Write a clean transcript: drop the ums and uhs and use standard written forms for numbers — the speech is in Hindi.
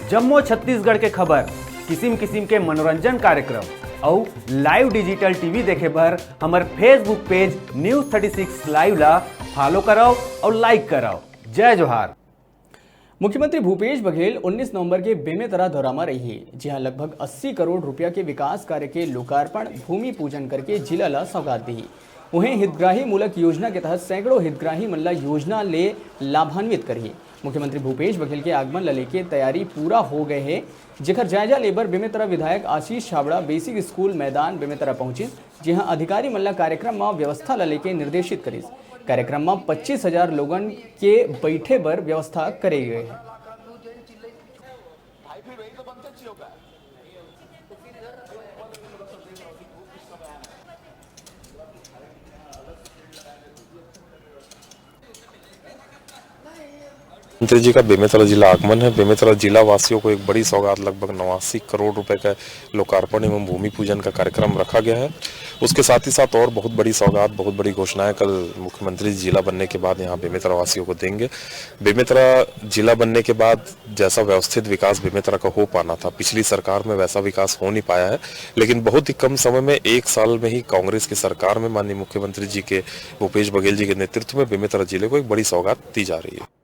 जम्मू छत्तीसगढ़ के खबर, किसिम किसिम के मनोरंजन कार्यक्रम और लाइव डिजिटल टीवी देखे बर हमार फेसबुक पेज न्यूज 36 लाइव ला फॉलो कराओ और लाइक कराओ। जय जोहार। मुख्यमंत्री भूपेश बघेल 19 नवंबर के बेमेतरा दौरा में रही, जहां लगभग 80 करोड़ रुपया के विकास कार्य के लोकार्पण भूमि पूजन करके जिला ला सौगात दी। वहीं हितग्राही मूलक योजना के तहत सैकड़ों हितग्राही मन ला योजना ले लाभान्वित करी। मुख्यमंत्री भूपेश बघेल के आगमन ला लेके तैयारी पूरा हो गए है, जेकर जायजा लेबर बेमेतरा विधायक आशीष छाबड़ा बेसिक स्कूल मैदान बेमेतरा पहुंचे, जहां अधिकारी मन ला कार्यक्रम में व्यवस्था ला लेके निर्देशित करिस। कार्यक्रम में 25,000 लोगन के बैठे बर व्यवस्था करे गए है। मंत्री जी का बेमेतरा जिला आगमन है। बेमेतरा जिला वासियों को एक बड़ी सौगात लगभग 89 करोड़ रुपए का लोकार्पण एवं भूमि पूजन का कार्यक्रम रखा गया है। उसके साथ ही साथ और बहुत बड़ी सौगात, बहुत बड़ी घोषणाएं कल मुख्यमंत्री जिला बनने के बाद यहाँ बेमेतरा वासियों को देंगे। बेमेतरा जिला बनने के बाद जैसा व्यवस्थित विकास बेमेतरा का हो पाना था, पिछली सरकार में वैसा विकास हो नहीं पाया है, लेकिन बहुत ही कम समय में 1 साल में ही कांग्रेस की सरकार में माननीय मुख्यमंत्री जी के भूपेश बघेल जी के नेतृत्व में बेमेतरा जिले को एक बड़ी सौगात दी जा रही है।